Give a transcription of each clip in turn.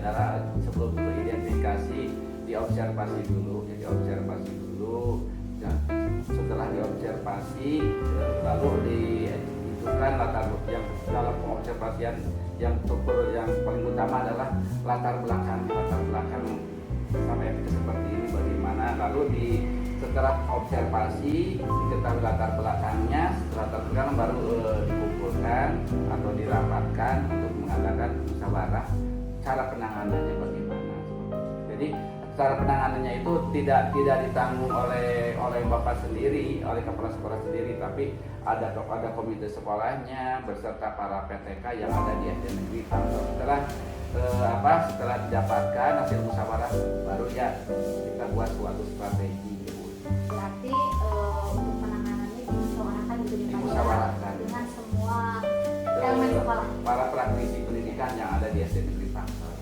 adalah sebelum teridentifikasi diobservasi dulu, jadi observasi dulu. Dan setelah diobservasi lalu dihitungkan latar yang dalam pengobservasian yang paling utama adalah latar belakang sampai seperti ini bagaimana, lalu setelah observasi diketahui latar belakangnya, setelah latar belakang baru dikumpulkan atau dirapatkan untuk mengadakan musyawarah cara penanganannya bagaimana. Jadi cara penanganannya itu tidak ditanggung oleh Bapak sendiri, oleh kepala sekolah sendiri, tapi ada komite sekolahnya beserta para PTK yang ada di SD Negeri Pangsor. Setelah didapatkan hasil musyawarah baru ya kita buat suatu strategi. Berarti untuk penanganannya dimusyawarahkan dengan semua elemen sekolah, para praktisi pendidikan yang ada di SD Negeri Pangsor.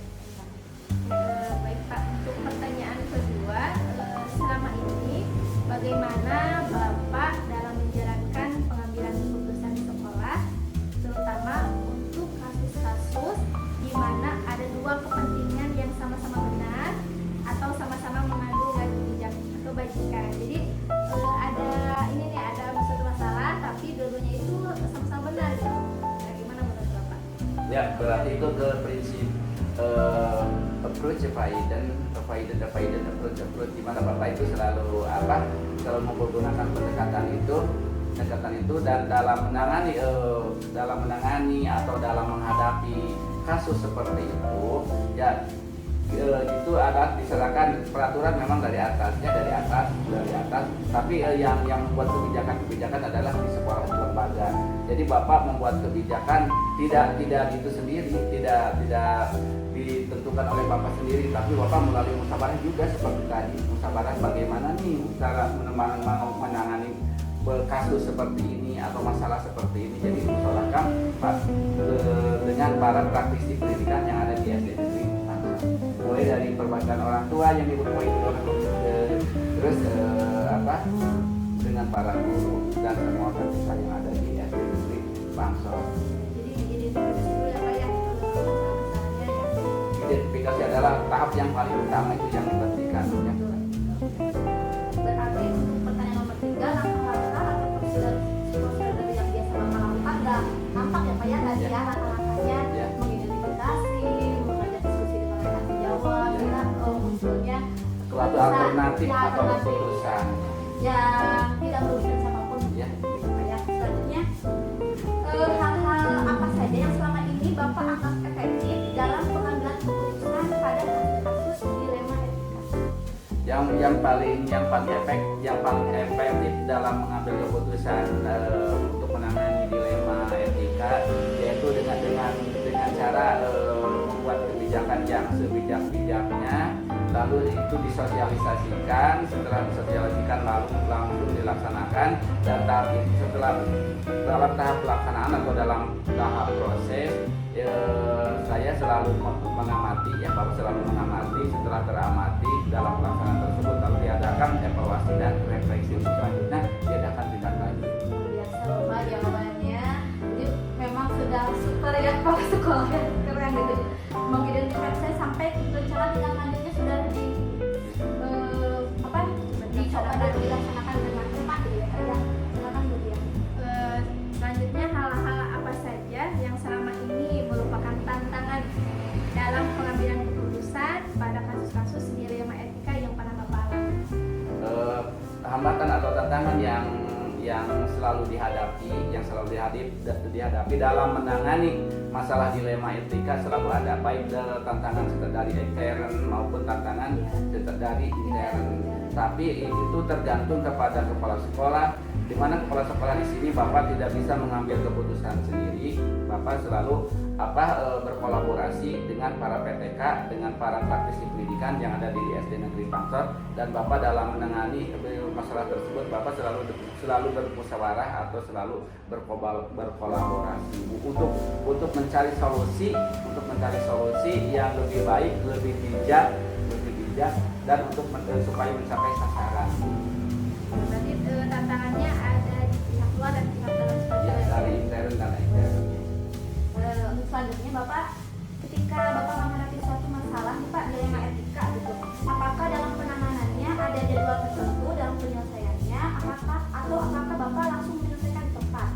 Baik Pak, untuk pertanyaan kedua, selama ini bagaimana Bapak dalam menjalankan pengambilan keputusan di sekolah, terutama untuk kasus-kasus di mana ada dua kepentingan yang sama-sama benar atau sama-sama mengandung kebajikan. Jadi ada suatu masalah tapi dua-duanya itu sama-sama benar gitu. Bagaimana menurut Bapak? Ya, berarti itu ke prinsip approach avoidance approach, di mana Bapak itu selalu menggunakan pendekatan itu dan dalam menangani atau dalam menghadapi kasus seperti itu ya itu adalah diserahkan peraturan memang dari atas, tapi yang membuat kebijakan adalah di sekolah lembaga. Jadi Bapak membuat kebijakan tidak itu sendiri, tidak ditentukan oleh Bapak sendiri, tapi Bapak melalui musyawarah juga seperti tadi. Musyawarah bagaimana nih cara menangani kasus seperti ini atau masalah seperti ini. Jadi musyawarahkan dengan para praktisi pendidikan yang ada di SD negeri, mulai dari perwakilan orang tua yang dibutuhkan terus dengan para guru dan semua praktisi yang ada di SD negeri Pangsor. Jadi dulu ya Pak ya masalahnya ya. Identifikasi adalah tahap yang paling utama itu yang diperhatikan. Berarti untuk pertanyaan nomor 3, langkah-langkah atau prosedur dari yang biasa Bapak lakukan nggak nampak ya Pak ya tadi ya langkah-langkahnya mengidentifikasi, mengajak diskusi dengan rekan sejawat, dengan munculnya Suatu alternatif atau keputusan yang tidak merugikan siapapun ya. Pak ya. Selanjutnya hal-hal apa saja yang selama ini Bapak anggap efektif dalam pengambilan keputusan pada kasus dilema etika? Yang paling efektif dalam mengambil keputusan untuk menangani dilema etika yaitu dengan cara membuat kebijakan yang sebijak-bijaknya, lalu itu disosialisasikan, setelah disosialisasikan lalu langsung dilaksanakan, dan setelah dalam tahap pelaksanaan atau dalam tahap proses saya selalu mengamati ya, Bapak selalu mengamati. Setelah teramati dalam pelaksanaan tersebut lalu diadakan evaluasi dan refleksi untuk selanjutnya diadakan tindak lanjut. Biasa Bapak jawabannya, jadi memang sudah super ya Pak sekolah keren gitu, mengidentifikasi sampai rencana tindak lanjutnya sudah dicoba dan dilaksanakan dengan cepat gitu ya Pak ya. Silakan Bu Dia. Selanjutnya hal-hal apa saja yang selama ini merupakan tantangan dalam pengambilan keputusan pada kasus-kasus dilema etika yang pernah Bapak alami? Hambatan atau tantangan yang selalu dihadapi dalam menangani masalah dilema etika selalu ada, baik tantangan dari intern maupun tantangan dari intern. Tapi itu tergantung kepada kepala sekolah, di mana kepala sekolah di sini Bapak tidak bisa mengambil keputusan sendiri. Bapak selalu berkolaborasi dengan para PTK, dengan para praktisi pendidikan yang ada di SD Negeri Pangsor, dan Bapak dalam menangani masalah tersebut Bapak selalu bermusyawarah atau selalu berkolaborasi untuk mencari solusi yang lebih baik, lebih bijak dan supaya mencapai sasaran. Berarti tantangannya ada di pihak luar dan pihak dalam seperti Ya, dari intern dan extern. Untuk selanjutnya Bapak, ketika Bapak menghadapi suatu masalah nih Pak dilema etika gitu, apakah dalam penanganannya ada jadwal tertentu dalam penyelesaiannya, apakah Bapak langsung menyelesaikan tepat,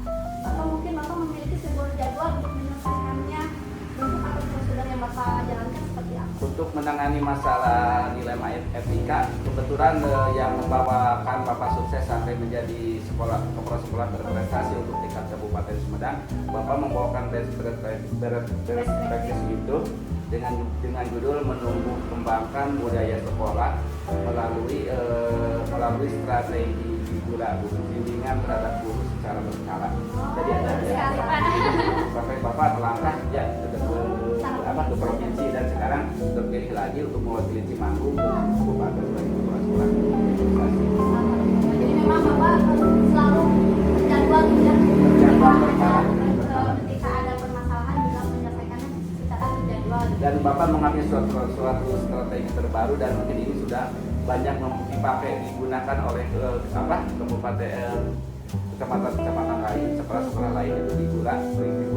atau mungkin Bapak memiliki sebuah jadwal untuk menyelesaikannya, bentuk atau prosedur yang Bapak jalankan seperti apa? Untuk menangani masalah dilema etika, kebetulan yang membawakan Bapak sukses sampai menjadi kepala sekolah berprestasi untuk tingkat Kabupaten Sumedang, Bapak membawakan perspektif itu dengan judul menumbuh kembangkan budaya sekolah melalui strategi bimbingan terhadap guru secara berkala. Jadi ada sampai Bapak melangkah ya ke provinsi dan sekarang terpilih lagi untuk mewakili Cimanggu untuk Kabupaten sebagai kepala sekolah. Jadi memang Bapak selalu terjadwal ya. Ketika ada permasalahan juga menyelesaikannya secara terjadwal. Dan Bapak mengambil suatu strategi terbaru dan mungkin ini sudah banyak digunakan oleh kecamatan lain, sekolah-sekolah lain itu di Gula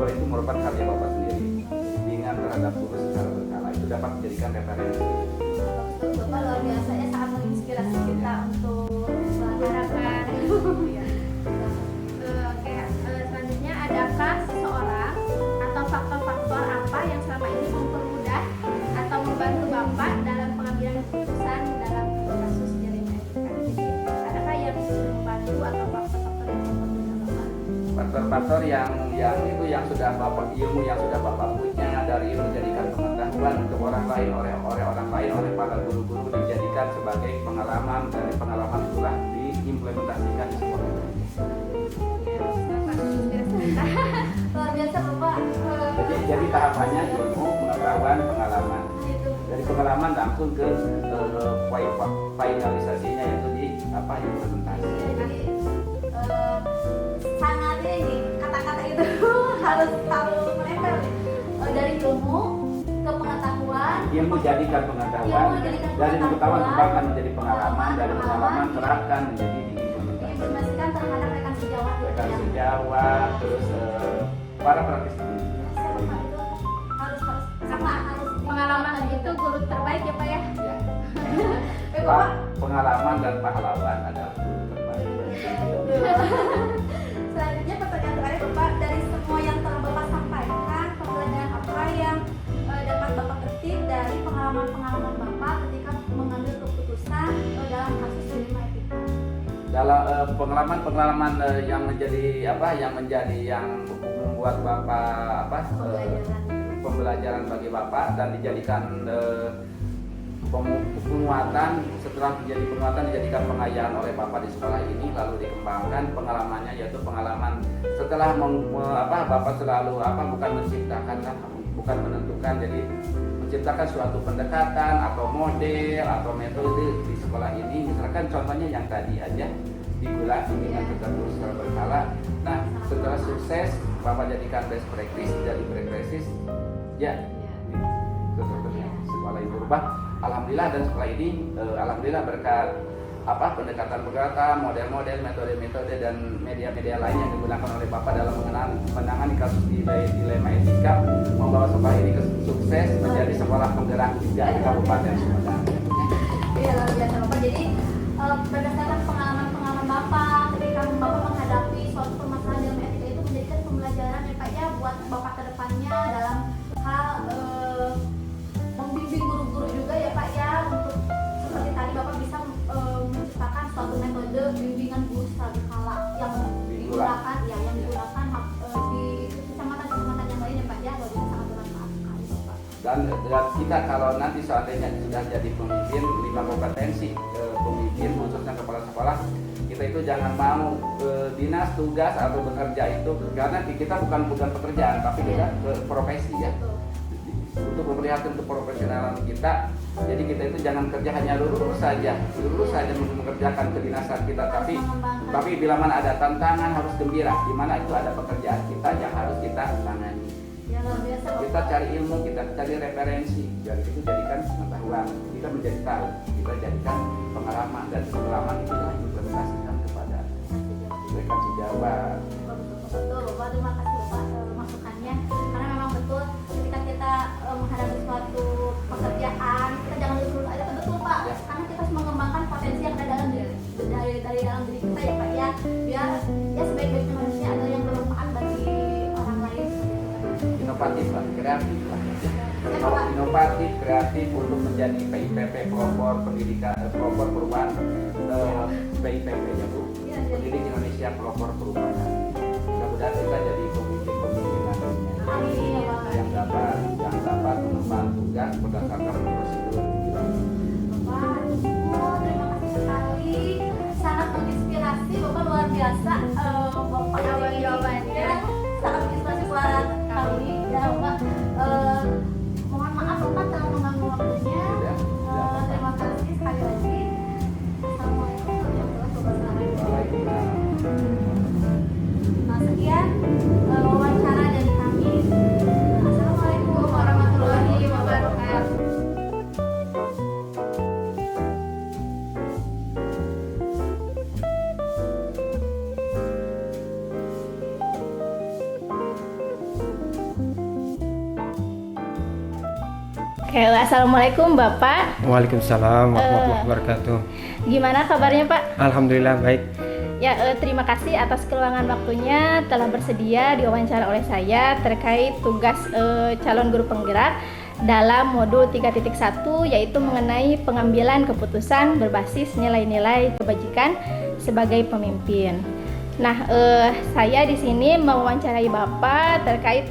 itu merupakan karya Bapak sendiri. Bimbingan terhadap guru secara berkala itu dapat dijadikan referensi. Bapak luar biasa ya, sangat menginspirasi kita untuk harapan. Oke, selanjutnya adakah seseorang atau faktor-faktor apa yang selama ini mempermudah atau membantu Bapak dalam pengambilan keputusan dalam kasus dilema etika? Jadi adakah yang membantu atau faktor-faktor yang mempermudah Bapak? motivator yang itu yang sudah bapak ilmu yang sudah bapak punya dari ilmu jadikan pengetahuan untuk orang lain oleh orang lain oleh para guru-guru dijadikan sebagai pengalaman dari pengalaman itulah diimplementasikan di sekolah. Luar biasa bapak. Jadi tahapannya ilmu, pengetahuan, pengalaman. Dari pengalaman langsung ke finalisasinya yaitu di implementasi. Jadi sangat ini kata-kata itu harus tahu mereka dari ilmu ke pengetahuan. Ilmu jadikan pengetahuan, dari pengetahuan kembangkan menjadi pengalaman, dari pengalaman terapkan menjadi diimplementasi. Diimplementasikan terhadap rekan sejawat. Rekan sejawat, terus para praktisi. Harus sama harus Pengalaman itu guru terbaik ya Pak ya. Ya. Bapak. Pengalaman dan pahlawan adalah guru terbaik. Selanjutnya pertanyaan terakhir Bapak, dari semua yang telah Bapak sampaikan, pembelajaran apa yang dapat Bapak petik dari pengalaman-pengalaman Bapak ketika mengambil keputusan dalam kasus dilema etika? Dalam pengalaman-pengalaman yang membuat Bapak pembelajaran bagi Bapak dan dijadikan penguatan, setelah menjadi penguatan dijadikan pengayaan oleh Bapak di sekolah ini, lalu dikembangkan pengalamannya yaitu pengalaman setelah Bapak selalu bukan menciptakan bukan menentukan, jadi menciptakan suatu pendekatan atau model atau metode di sekolah ini. Misalkan contohnya yang tadi aja digunakan dengan tertentu secara berkala. Nah, setelah sukses Bapak jadikan best practice, jadi practice ya tertentunya sekolah ini berubah. Alhamdulillah, dan sekolah ini alhamdulillah berkat pendekatan-pendekatan, model-model, metode-metode dan media-media lain yang digunakan oleh Bapak dalam menangani kasus dilema etika, membawa sekolah ini ke sukses menjadi sekolah penggerak juga di Kabupaten Sumedang. Iya, luar biasa Bapak. Jadi berdasarkan pengalaman-pengalaman Bapak ketika Bapak menghadapi suatu permasalahan dilema etika itu menjadikan pembelajaran ya Pak ya buat Bapak ke depannya dalam hal membimbing guru-guru juga ya Pak ya, untuk seperti tadi Bapak bisa menciptakan suatu metode bimbingan guru secara berkala yang digunakan di kecamatan-kecamatan yang lain ya Pak ya. Luar biasa, sangat bermanfaat sekali Bapak. Dan kita kalau nanti seandainya sudah jadi pemimpin, 5 kompetensi pemimpin khususnya kepala sekolah, kita itu jangan mau dinas tugas atau bekerja itu karena kita bukan pekerjaan tapi kita profesi ya, untuk memperlihatkan keprofesionalan kita. Jadi kita itu jangan kerja hanya lurus saja mengerjakan kedinasan kita, tapi bila mana ada tantangan harus gembira, di mana itu ada pekerjaan kita yang harus kita tangani. Ya, luar biasa Bapak. Kita cari ilmu, kita cari referensi, jadi itu jadikan pengetahuan, kita menjadi tahu, kita jadikan pengalaman, dan pengalaman itulah implementasikan kepada rekan sejawat. Betul Bapak, terima kasih Bapak masukannya, karena memang betul ketika kita menghadapi suatu pekerjaan kita jangan lurus aja, betul Pak Ya. Karena kita harus mengembangkan potensi yang ada dalam diri dari dalam diri kita ya Pak ya, biar ya sebaik-baiknya manusia adalah yang bermanfaat bagi orang lain. Inovatif lah, kreatif lah. Inovatif, kreatif untuk menjadi PIPP, pelopor pendidikan, pelopor perubahan PIPP-nya Bu, Pendidik Indonesia Pelopor Perubahan. Mudah-mudahan kita jadi pemimpin nantinya Amin ya Pak. yang dapat mengemban tugas berdasarkan prosedur. Bapak, terima kasih sekali, sangat menginspirasi Bapak, luar biasa. Bapak Jawaban-jawabannya sangat menginspirasi buat kami ya Bapak. Mohon maaf Bapak telah mengganggu waktunya. Terima kasih sekali lagi. Assalamualaikum warahmatullahi wabarakatuh. Waalaikumsalam. Nah, sekian wawancara dari kami. Assalamualaikum warahmatullahi wabarakatuh. Oke, assalamualaikum Bapak. Waalaikumsalam warahmatullahi wabarakatuh. Gimana kabarnya Pak? Alhamdulillah baik. Ya, terima kasih atas keluangan waktunya telah bersedia diwawancara oleh saya terkait tugas calon guru penggerak dalam modul 3.1 yaitu mengenai pengambilan keputusan berbasis nilai-nilai kebajikan sebagai pemimpin. Nah, saya di sini mewawancarai Bapak terkait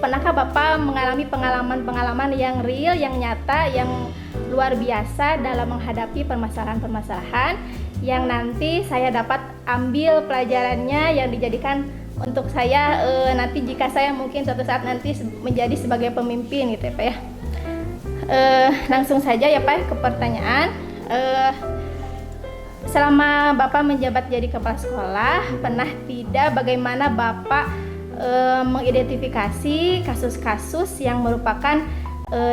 pernahkah Bapak mengalami pengalaman-pengalaman yang real, yang nyata, yang luar biasa dalam menghadapi permasalahan-permasalahan yang nanti saya dapat ambil pelajarannya yang dijadikan untuk saya nanti jika saya mungkin suatu saat nanti menjadi sebagai pemimpin gitu ya Pak ya. Langsung saja ya Pak ke pertanyaan. Selama Bapak menjabat jadi kepala sekolah, pernah tidak bagaimana Bapak mengidentifikasi kasus-kasus yang merupakan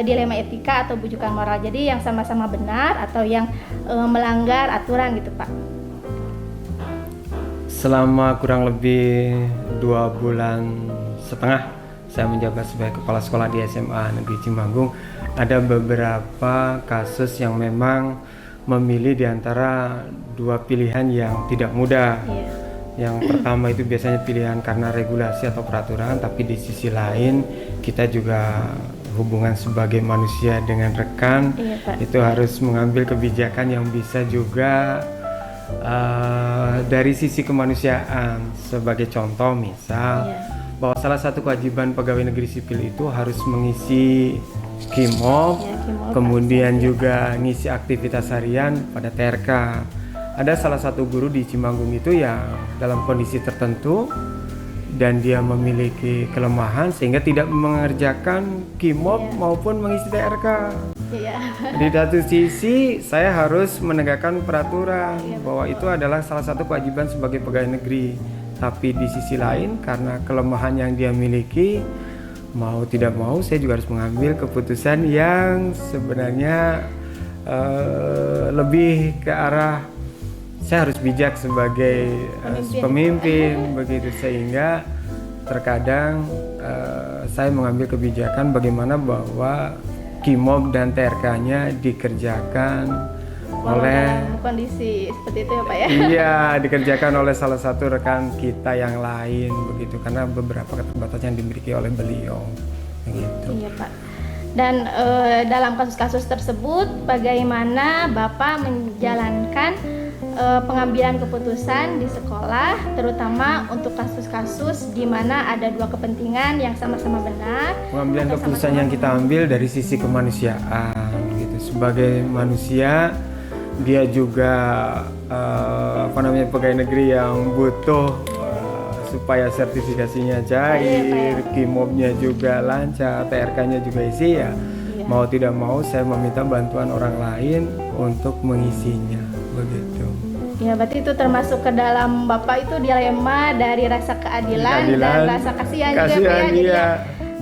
dilema etika atau bujukan moral, jadi yang sama-sama benar atau yang melanggar aturan gitu Pak? Selama kurang lebih 2,5 bulan saya menjabat sebagai kepala sekolah di SMA Negeri Cimanggung, ada beberapa kasus yang memang memilih di antara dua pilihan yang tidak mudah. Yang pertama itu biasanya pilihan karena regulasi atau peraturan, tapi di sisi lain kita juga hubungan sebagai manusia dengan rekan, itu harus mengambil kebijakan yang bisa juga dari sisi kemanusiaan. Sebagai contoh misal bahwa salah satu kewajiban pegawai negeri sipil itu harus mengisi KIMOB, kemudian juga ngisi aktivitas harian pada TRK. Ada salah satu guru di Cimanggung itu yang dalam kondisi tertentu dan dia memiliki kelemahan sehingga tidak mengerjakan KIMOB maupun mengisi TRK. Di satu sisi saya harus menegakkan peraturan bahwa itu adalah salah satu kewajiban sebagai pegawai negeri. Tapi di sisi lain karena kelemahan yang dia miliki, mau tidak mau saya juga harus mengambil keputusan yang sebenarnya lebih ke arah saya harus bijak sebagai pemimpin begitu, sehingga terkadang saya mengambil kebijakan bagaimana bahwa KIMOB dan TRK-nya dikerjakan oleh kondisi seperti itu ya Pak ya? Iya, dikerjakan oleh salah satu rekan kita yang lain begitu, karena beberapa keterbatasan yang dimiliki oleh beliau begitu. Iya Pak. Dan dalam kasus-kasus tersebut bagaimana Bapak menjalankan pengambilan keputusan di sekolah, terutama untuk kasus-kasus di mana ada dua kepentingan yang sama-sama benar. Pengambilan keputusan yang kita ambil dari sisi kemanusiaan gitu. Sebagai manusia, dia juga pegawai negeri yang butuh supaya sertifikasinya cair, KIMOB-nya juga lancar, TRK-nya juga isi ya. Mau tidak mau saya meminta bantuan orang lain untuk mengisinya begitu. Ya, berarti itu termasuk ke dalam Bapak itu dilema dari rasa keadilan dan rasa kasihan juga Pak ya. Jadi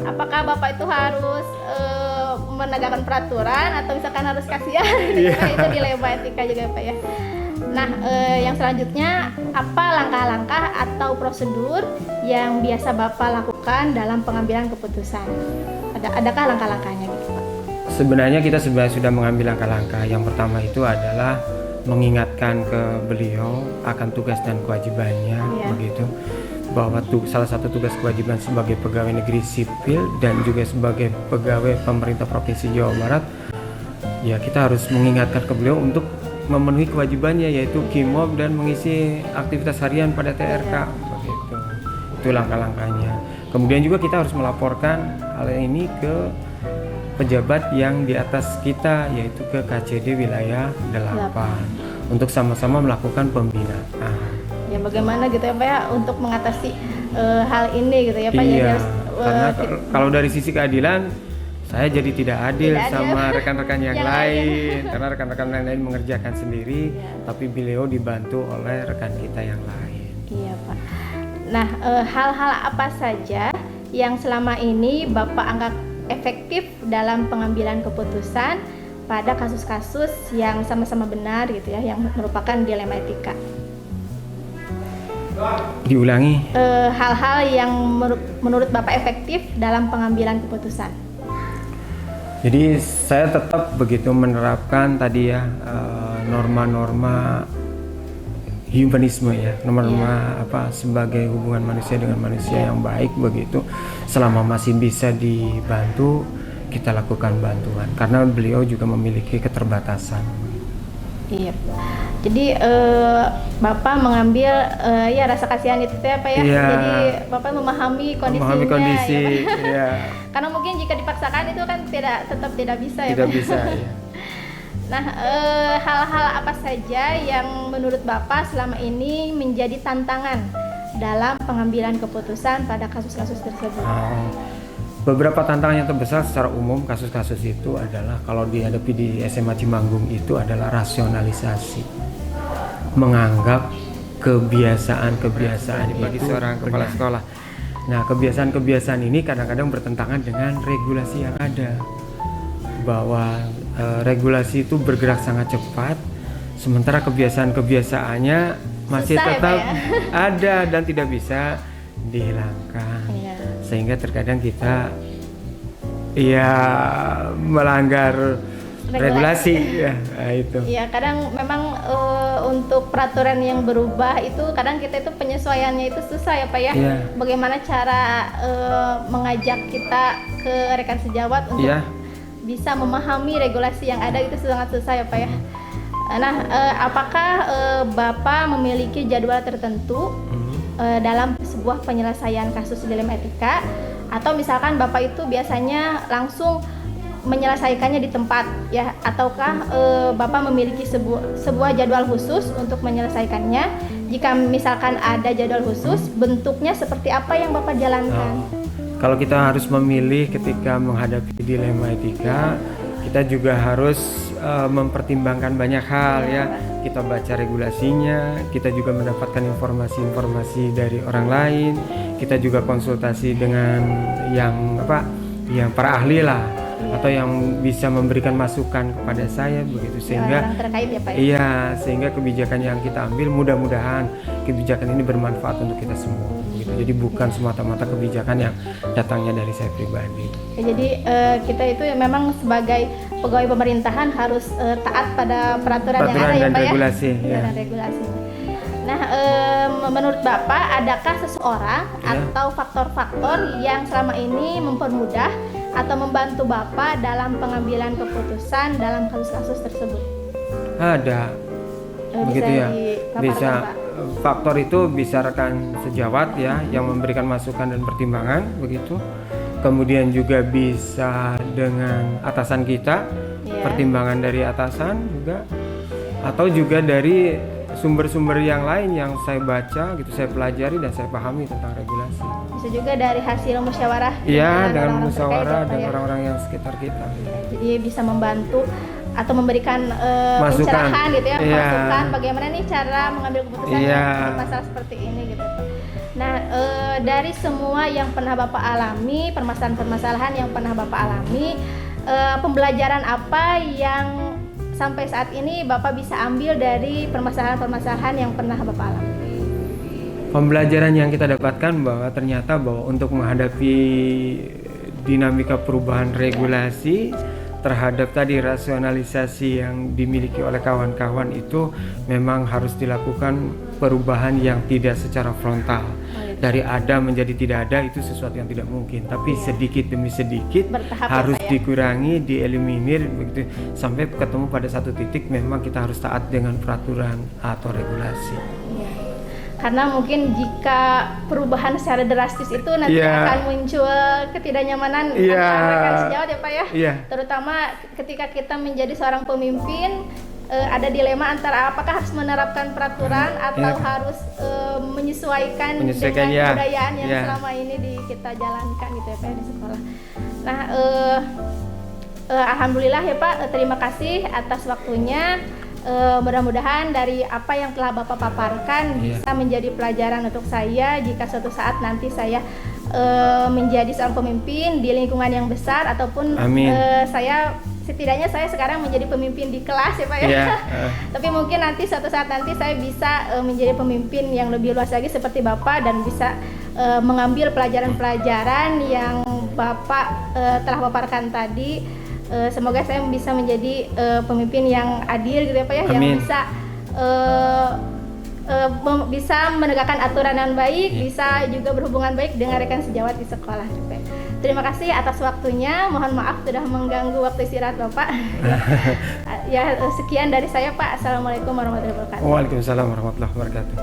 apakah Bapak itu harus menegakkan peraturan atau misalkan harus kasihan? Itu dilema etika juga Pak ya. Nah, yang selanjutnya apa langkah-langkah atau prosedur yang biasa Bapak lakukan dalam pengambilan keputusan? Adakah langkah-langkahnya gitu Pak? Sebenarnya kita sudah mengambil langkah-langkah. Yang pertama itu adalah mengingatkan ke beliau akan tugas dan kewajibannya begitu, bahwa salah satu tugas kewajiban sebagai pegawai negeri sipil dan juga sebagai pegawai pemerintah Provinsi Jawa Barat, ya kita harus mengingatkan ke beliau untuk memenuhi kewajibannya, yaitu KIMOB dan mengisi aktivitas harian pada TRK begitu. Itu langkah-langkahnya. Kemudian juga kita harus melaporkan hal ini ke pejabat yang di atas kita, yaitu ke KCD wilayah 8 untuk sama-sama melakukan pembinaan. Ya bagaimana gitu ya Pak ya untuk mengatasi hal ini gitu ya Pak. Iya, karena kalau dari sisi keadilan saya jadi tidak adil sama rekan-rekan yang lain karena rekan-rekan yang lain mengerjakan sendiri, tapi beliau dibantu oleh rekan kita yang lain. Iya Pak. Nah, hal-hal apa saja yang selama ini Bapak anggap efektif dalam pengambilan keputusan pada kasus-kasus yang sama-sama benar gitu ya, yang merupakan dilema etika? Diulangi. Hal-hal yang menurut Bapak efektif dalam pengambilan keputusan. Jadi saya tetap begitu menerapkan tadi ya norma-norma humanisme ya, norma-norma sebagai hubungan manusia dengan manusia yang baik begitu. Selama masih bisa dibantu, kita lakukan bantuan karena beliau juga memiliki keterbatasan. Iya. Jadi Bapak mengambil ya rasa kasihan itu ya Pak ya. Iya. Jadi Bapak memahami kondisinya. Memahami kondisi, ya, Pak. ya. Karena mungkin jika dipaksakan itu kan tetap tidak bisa ya Tidak Pak. bisa. Ya. Nah, hal-hal apa saja yang menurut Bapak selama ini menjadi tantangan dalam pengambilan keputusan pada kasus-kasus tersebut? Beberapa tantangan yang terbesar secara umum kasus-kasus itu adalah kalau dihadapi di SMA Cimanggung itu adalah rasionalisasi, menganggap kebiasaan bagi seorang kepala sekolah. Nah, kebiasaan-kebiasaan ini kadang-kadang bertentangan dengan regulasi yang ada, bahwa regulasi itu bergerak sangat cepat, sementara kebiasaan-kebiasaannya masih Susah ya, tetap Pak, ya? ada dan tidak bisa dihilangkan. Iya. Sehingga terkadang kita ya melanggar regulasi ya, nah, itu. Iya, kadang memang untuk peraturan yang berubah itu kadang kita itu penyesuaiannya itu susah ya Pak ya. Iya. Bagaimana cara mengajak kita ke rekan sejawat untuk Iya. bisa memahami regulasi yang ada itu sangat susah ya Pak ya. Nah, apakah Bapak memiliki jadwal tertentu dalam sebuah penyelesaian kasus dilema etika, atau misalkan Bapak itu biasanya langsung menyelesaikannya di tempat ya, ataukah Bapak memiliki sebuah jadwal khusus untuk menyelesaikannya? Jika misalkan ada jadwal khusus, bentuknya seperti apa yang Bapak jalankan? Kalau kita harus memilih ketika menghadapi dilema etika, kita juga harus mempertimbangkan banyak hal ya. Kita baca regulasinya, kita juga mendapatkan informasi-informasi dari orang lain, kita juga konsultasi dengan yang para ahli lah, atau yang bisa memberikan masukan kepada saya begitu, sehingga orang terkait ya Pak ya? Iya, sehingga kebijakan yang kita ambil mudah-mudahan kebijakan ini bermanfaat untuk kita semua gitu. Jadi bukan semata-mata kebijakan yang datangnya dari saya pribadi. Ya, jadi kita itu memang sebagai pegawai pemerintahan harus taat pada peraturan yang ada ya dan Pak regulasi, ya? ya. Dan regulasi. Nah, menurut Bapak adakah seseorang atau faktor-faktor yang selama ini mempermudah atau membantu Bapak dalam pengambilan keputusan dalam kasus-kasus tersebut? Ada. Begitu ya. dipaparkan, Bisa Pak? faktor itu bisa rekan sejawat ya yang memberikan masukan dan pertimbangan begitu. Kemudian juga bisa dengan atasan kita, Iya. pertimbangan dari atasan juga, atau juga dari sumber-sumber yang lain yang saya baca gitu, saya pelajari dan saya pahami tentang regulasi. Bisa juga dari hasil musyawarah Iya, dengan orang-orang musyawarah terkait ya, Pak dan ya? orang-orang yang sekitar kita. Jadi bisa membantu atau memberikan Masukan. pencerahan gitu ya, Iya. masukan bagaimana nih cara mengambil keputusan Iya. dalam masalah seperti ini gitu. Nah, dari semua yang pernah Bapak alami, permasalahan-permasalahan yang pernah Bapak alami, pembelajaran apa yang sampai saat ini Bapak bisa ambil dari permasalahan-permasalahan yang pernah Bapak alami? Pembelajaran yang kita dapatkan bahwa ternyata bahwa untuk menghadapi dinamika perubahan regulasi terhadap tadi rasionalisasi yang dimiliki oleh kawan-kawan itu memang harus dilakukan perubahan yang tidak secara frontal. Dari ada menjadi tidak ada itu sesuatu yang tidak mungkin, tapi sedikit demi sedikit Bertahap ya, harus Pak ya? dikurangi, dieliminir begitu sampai ketemu pada satu titik memang kita harus taat dengan peraturan atau regulasi. Iya. Karena mungkin jika perubahan secara drastis itu nanti Iya. akan muncul ketidaknyamanan Iya. antara rekan sejawat ya Pak ya. Iya. Terutama ketika kita menjadi seorang pemimpin, ada dilema antara apakah harus menerapkan peraturan atau Iya. harus menyesuaikan Menyesuaikan, dengan ya. kebudayaan yang Iya. selama ini kita jalankan gitu ya Pak ya, di sekolah. Nah, alhamdulillah ya Pak, terima kasih atas waktunya. Mudah-mudahan dari apa yang telah Bapak paparkan Iya. bisa menjadi pelajaran untuk saya jika suatu saat nanti saya menjadi seorang pemimpin di lingkungan yang besar ataupun Amin. setidaknya saya sekarang menjadi pemimpin di kelas ya Pak ya. Iya. Tapi mungkin nanti suatu saat nanti saya bisa menjadi pemimpin yang lebih luas lagi seperti Bapak dan bisa mengambil pelajaran-pelajaran yang Bapak telah paparkan tadi. Semoga saya bisa menjadi pemimpin yang adil gitu ya Pak ya, yang Amin. bisa bisa menegakkan aturan yang baik, bisa juga berhubungan baik dengan rekan sejawat di sekolah juga. Terima kasih atas waktunya. Mohon maaf sudah mengganggu waktu istirahat Bapak. Ya, sekian dari saya Pak. Assalamualaikum warahmatullahi wabarakatuh. Waalaikumsalam warahmatullahi wabarakatuh.